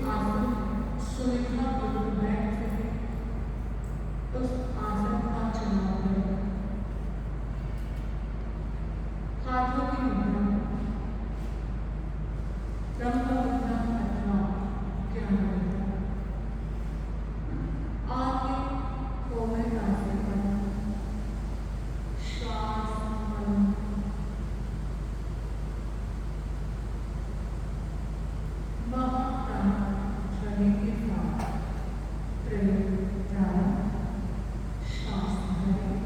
आसन में सुविधापूर्वक बैठ सके उस आसन का चुनाव करें। हाथों की मुद्रा ब्रह्म मुद्रा अथवा ज्ञान मुद्रा। आगे कोमल आसन पर श्वास बंद। महाप्राण चढ़ने के साथ प्रयोग प्रारंभ। श्वास भरें।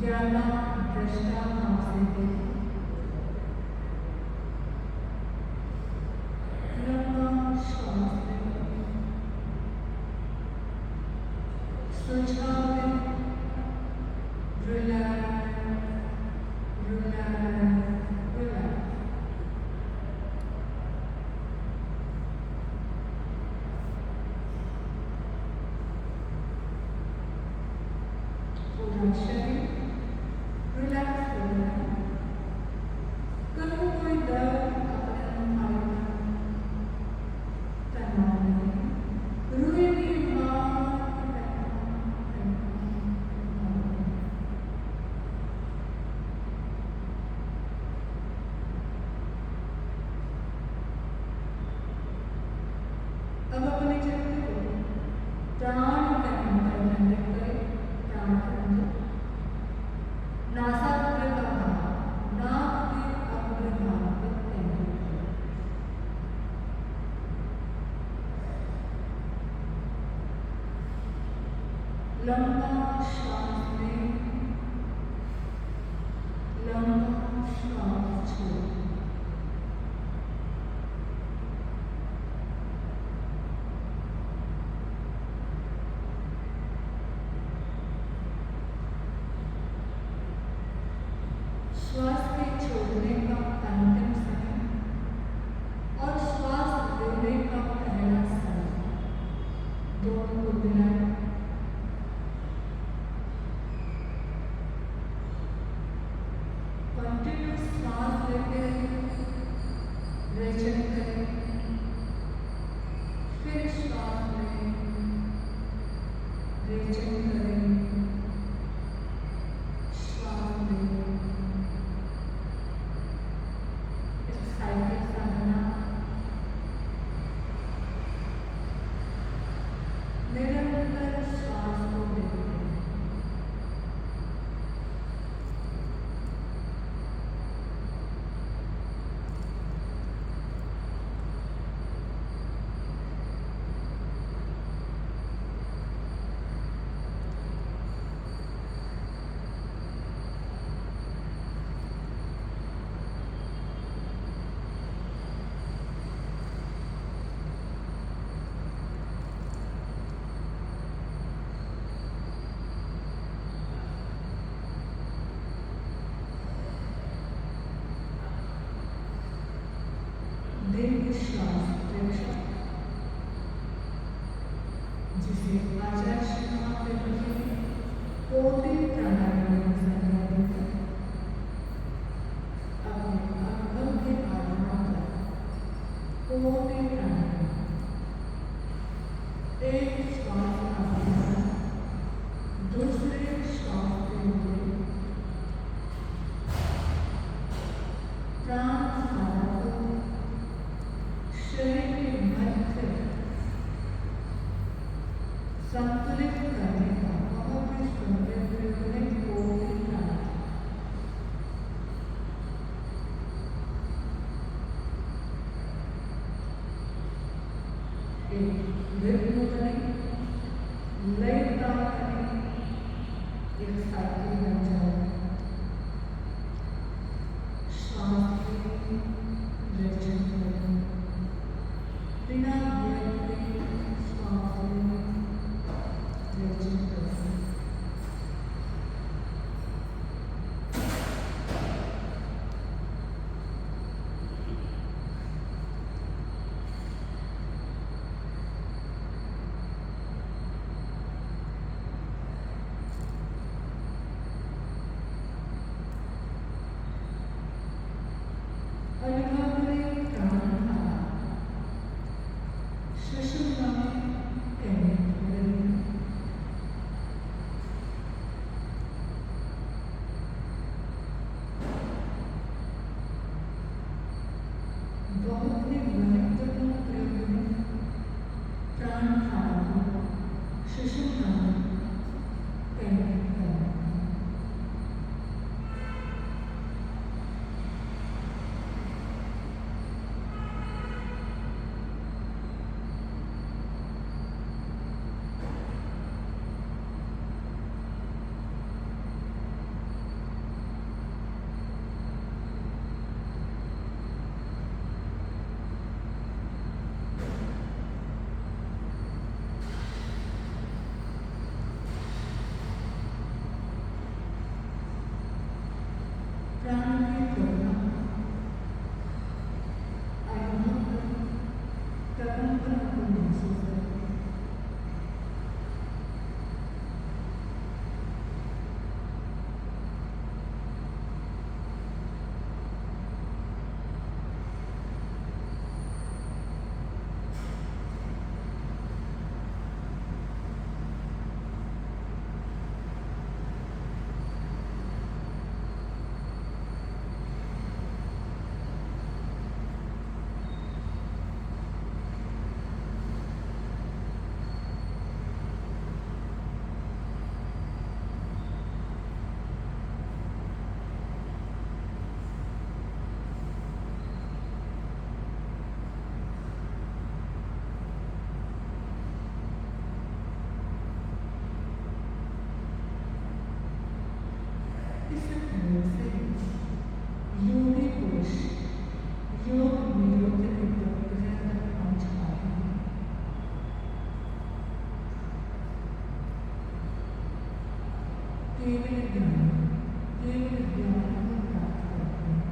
ज्ञाता दृष्टा भाव से देखो। लंबा श्वास लें, सुझाव लें, रिलैक्स, रिलैक्स, रिलैक्स। पूरा शरीर रिलैक्स हो रहा है। कहीं कोई दर्द अपने मन में तनाव नहीं, रुए की बात अब अपने चेहरे को प्राण के अंदर केंद्रित करें। प्राण के अंदर नासाग्र का भाव, नाक के अग्रभाग पर केंद्रित करें। लंबा श्वास लें, लंबा श्वास छोड़ें। श्वास के छोड़ने का अंतिम समय और श्वास लेने का पहला समय दोनों को मिलाएं। कंटिन्यूस श्वास लेते रेचन करें, फिर श्वास लें, रेचन करें, श्वास लें। साइकिल साधना निरंतर श्वास को लेते हैं। दीर्घ श्वास प्रेक्षक, जिसे आचार्य श्री महादेव जी ने कोटि प्राणायाम में संज्ञा देकर अपने अनुभव के आधार पर कोटि प्राणायाम, एक श्वास का दूसरे श्वास के लिए प्राण शरीर के मध्य संतुलित करने का बहुत ही सुंदर प्रयोग है कोटि प्राणायाम। एक रिद्म बने, लयदार बने, एक साइकिल बन जाए। श्वास लें, रेचन करें, बिना विराम के श्वास लें, रेचन करें। केवल ज्ञान को प्राप्त करते हैं।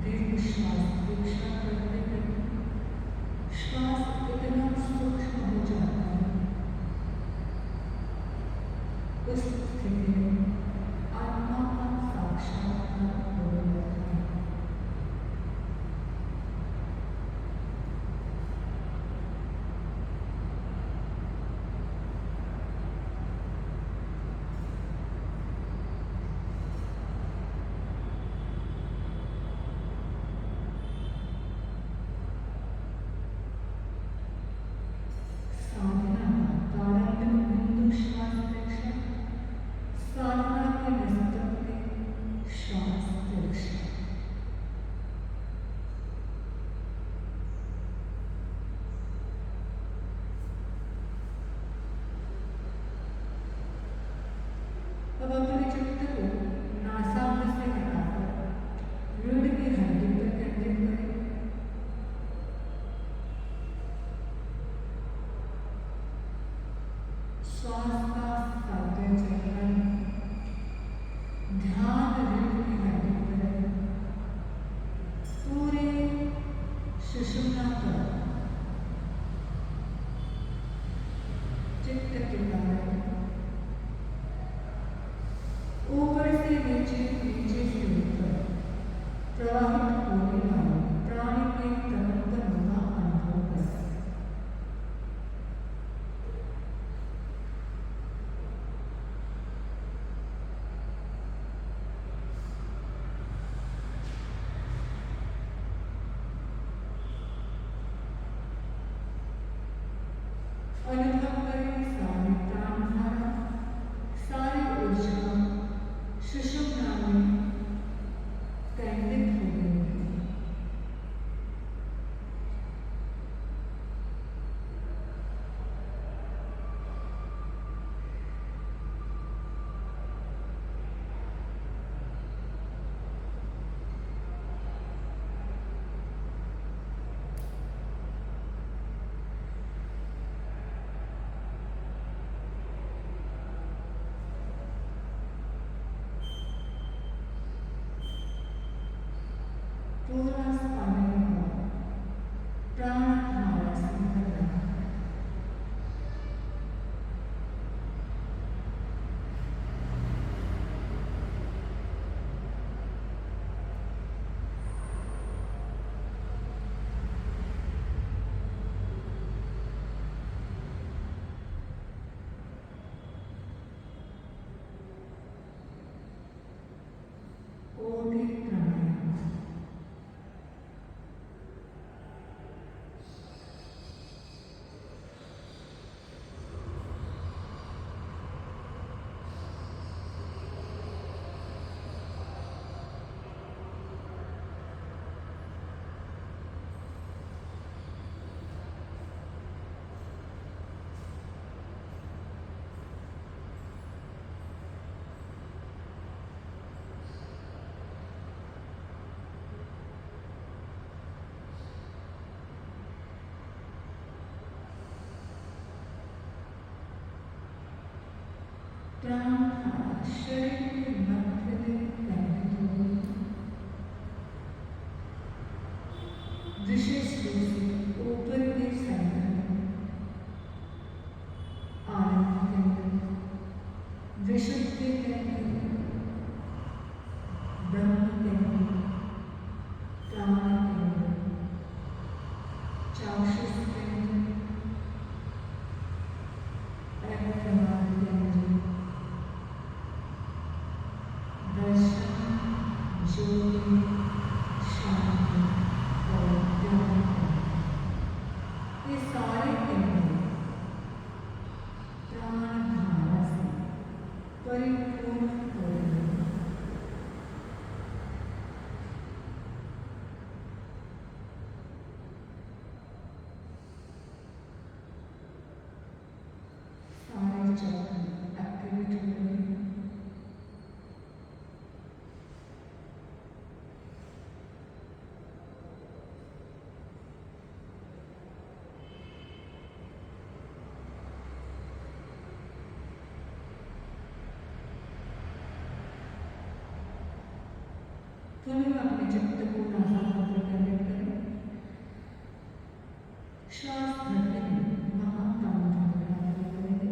दीर्घ श्वास करते करते श्वास इतना सूक्ष्म हो जाता है, उस स्थिति में आत्मा का साक्षात्कार हो जाता है। अब अपने चित्त को नासाग्र से हटाकर रीढ़ की हड्डी पर केंद्रित करें। श्वास का साध्य चलन ध्यान रीढ़ की हड्डी पर, पूरे सुषुम्ना पर चित्त के कारण ऊपर से नीचे से ऊपर प्रवाहित होने वाले प्राणी के तनोतन का अनुभव करें। अनुभव करें सारी प्राणधारा, सारी ऊर्जा सुषुम्ना में केंद्रित हो गई है। पूरा समय को प्राणधारा से भरना है। ओटी प्राणायाम। प्राणधारा शरीर के मध्य में केंद्रित हो गई, विशेष रूप से ऊपर के सेंटर में आनंद केंद्र, विशुद्धि केंद्र, ब्रह्म केंद्र, प्राण केंद्र, चाक्षुष केंद्र, एकाग्र केंद्र, दर्शन, ज्योति, शांति और ध्यान, ये सारे केंद्र प्राणधारा से परिपूर्ण हो गए। पुनः अपने चित्त को नासाबंद करने करें। श्वास भरते हुए महाकाम प्राणायाम करेंगे।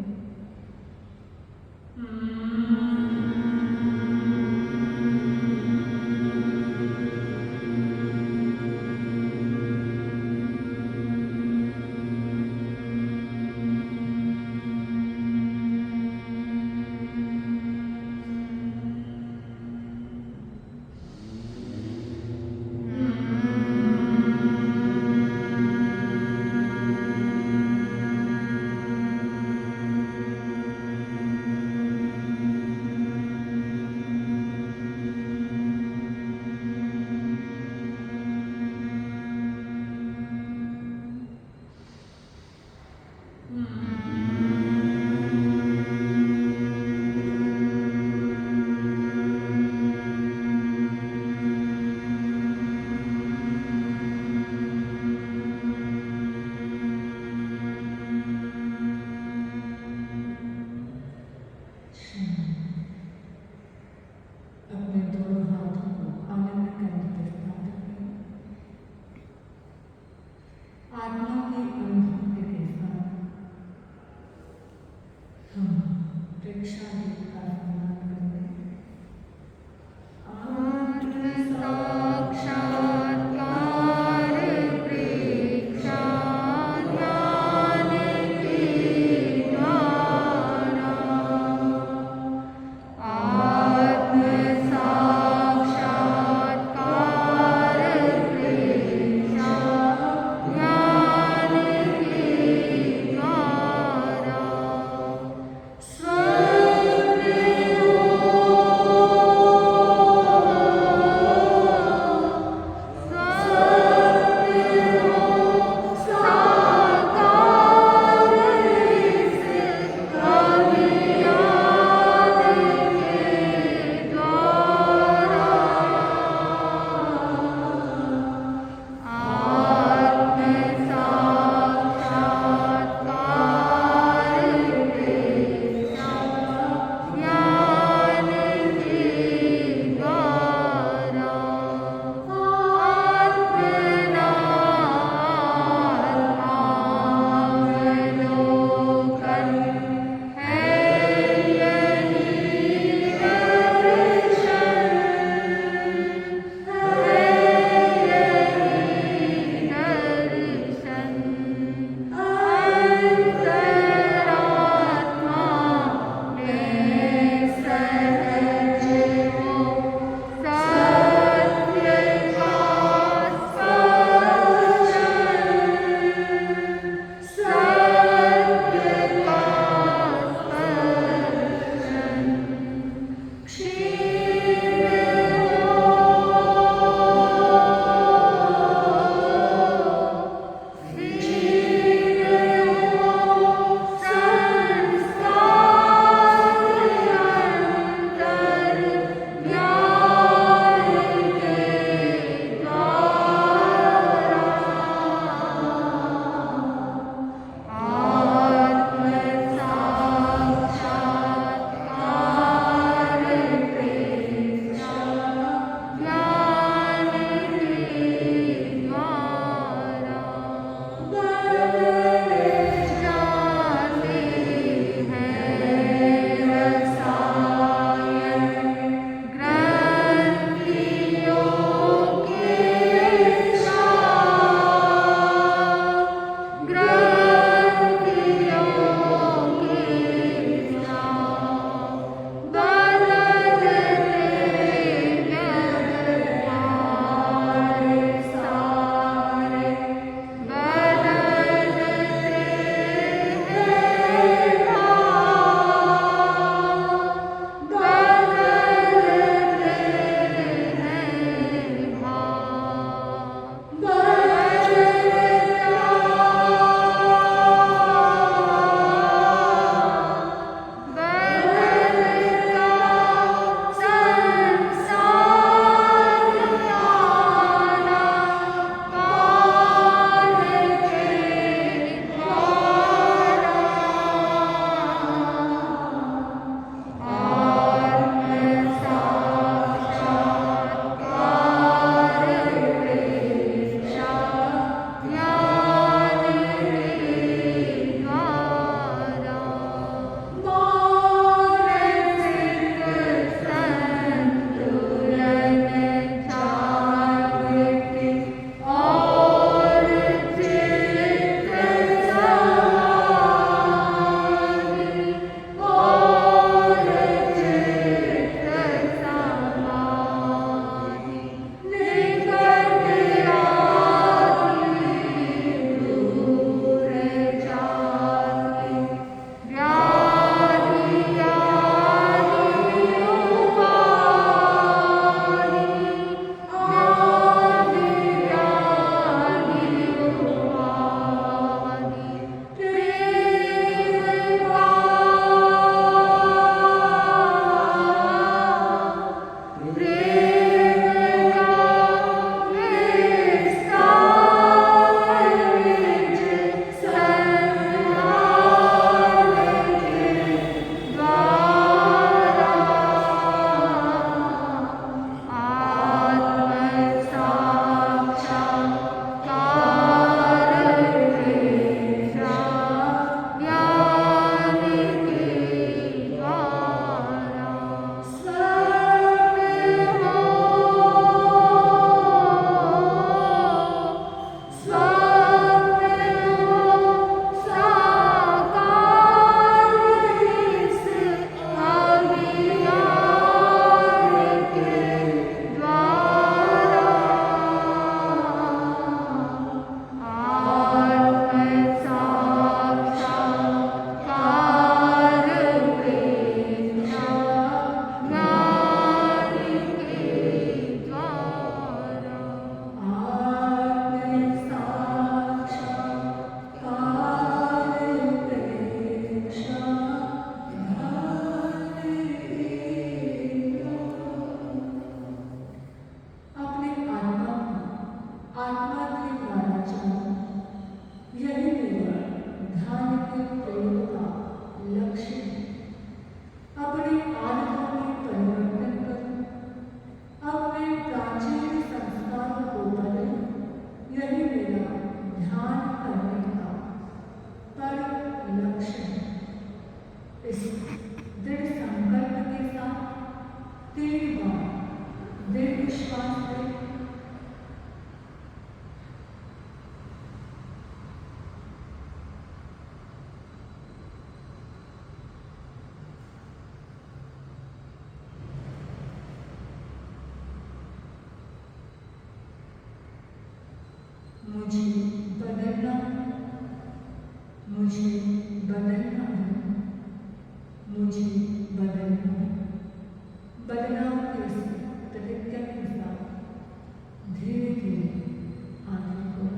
श्वास लें। मुझे बदलना है, मुझे बदलना है, मुझे बदलना है। बदलाव के इस प्रतिज्ञा के साथ धीरे धीरे आगे बढ़ो।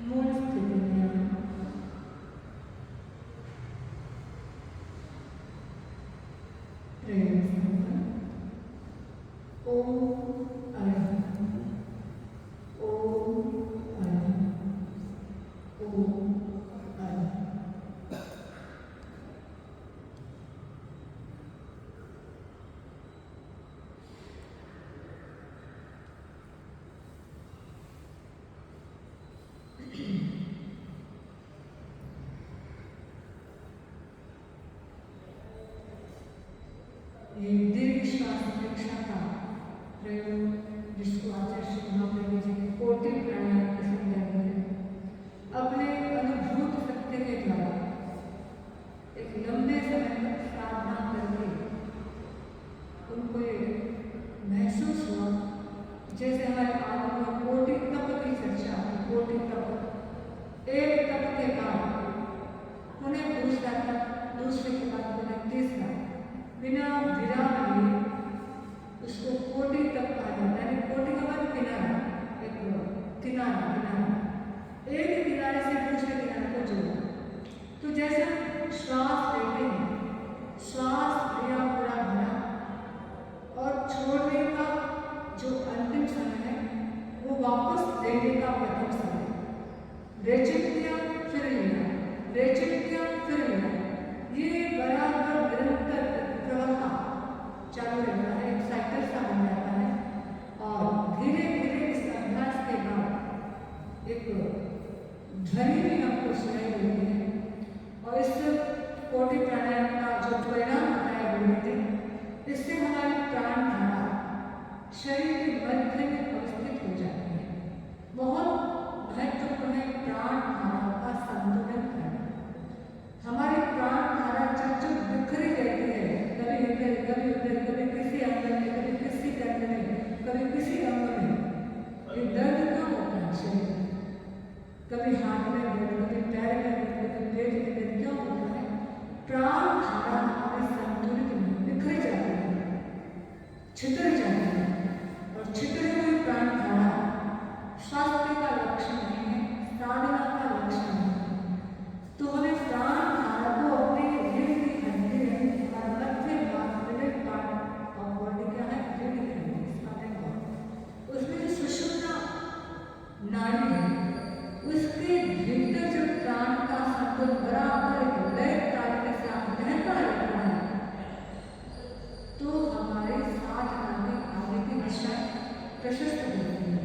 मूल स्थिति में आना। प्रेम संपन्न। ओम अरहं, ओम अरहं, ओम अरहं। ये दीर्घ श्वास परीक्षा का प्रयोग जिसको आचार्य श्री महाप्रभु जी ने कोटि प्राणायाम के संदर्भ में अपने अनुभूत सत्य के द्वारा एक लंबे समय तक साधना करके उनको ये महसूस हुआ, जैसे हमारे आदमी में कोटि तप की चर्चा है। कोटि तप, एक तप के बाद उन्हें दूसरा तप, दूसरे के बाद उन्हें तीसरा, बिना विराम लिए उसको कोटि तक कहा जाता है। कोटि का मतलब किनारा, एक किनारा, किनारा, एक किनारे से दूसरे किनारे को जोड़ना। तो जैसे श्वास लेते हैं, श्वास लिया पूरा भरा और छोड़ने का जो अंतिम समय है वो वापस लेने का प्रथम समय। रेचक किया फिर लेना, रेचक किया फिर लेना, ये बराबर निरंतर प्रवाह चालू रहता है, एक साइकिल सा बन जाता है। और धीरे धीरे इस अभ्यास के बाद एक ध्वनि भी हमको सुनाई देती है। और इस कोटि प्राणायाम का जो परिणाम बताया गुरु ने, इससे हमारी प्राण धारा शरीर के मध्य में अवस्थित हो जाती है। बहुत महत्वपूर्ण है प्राण धारा का संतुलन करना। हमारी प्राण धारा जब बिखरी रहती है, कभी इधर कभी उधर, कभी किसी अंग में, कभी किसी कंध में, कभी किसी अंग में, ये दर्द क्यों होता है शरीर में? कभी हाथ में दर्द, कभी पैर में दर्द, कभी पेट में दर्द, क्यों होता है? प्राण धारा हमारे संतुलित में बिखर जाती है, छितर जाती है। और छितरी हुई प्राण धारा स्वास्थ्य का लक्षण नहीं है, साधना का लक्षण नहीं है। तो हमें प्राण धारा को अपने रीढ़ की हड्डी में और मध्य भाग मिडिल पार्ट ऑफ बॉडी क्या है, रीढ़ की हड्डी, स्पाइनल कॉर्ड, उसमें जो सुषुम्ना नाड़ी है उसके भीतर जो प्राण का संतुलन बराबर लय ताल के साथ बहता रहता है, तो हमारे साधना में आगे की दिशा प्रशस्त होती है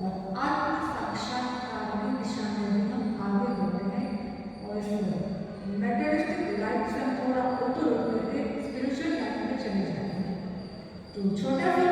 और आत्म साक्षात्कार की दिशा में भी हम आगे बढ़ते हैं। और इस मेटेरियलिस्टिक लाइफ से हम थोड़ा ऊपर उठ करके स्पिरिचुअल लाइफ में चले जाते हैं। तो छोटा सा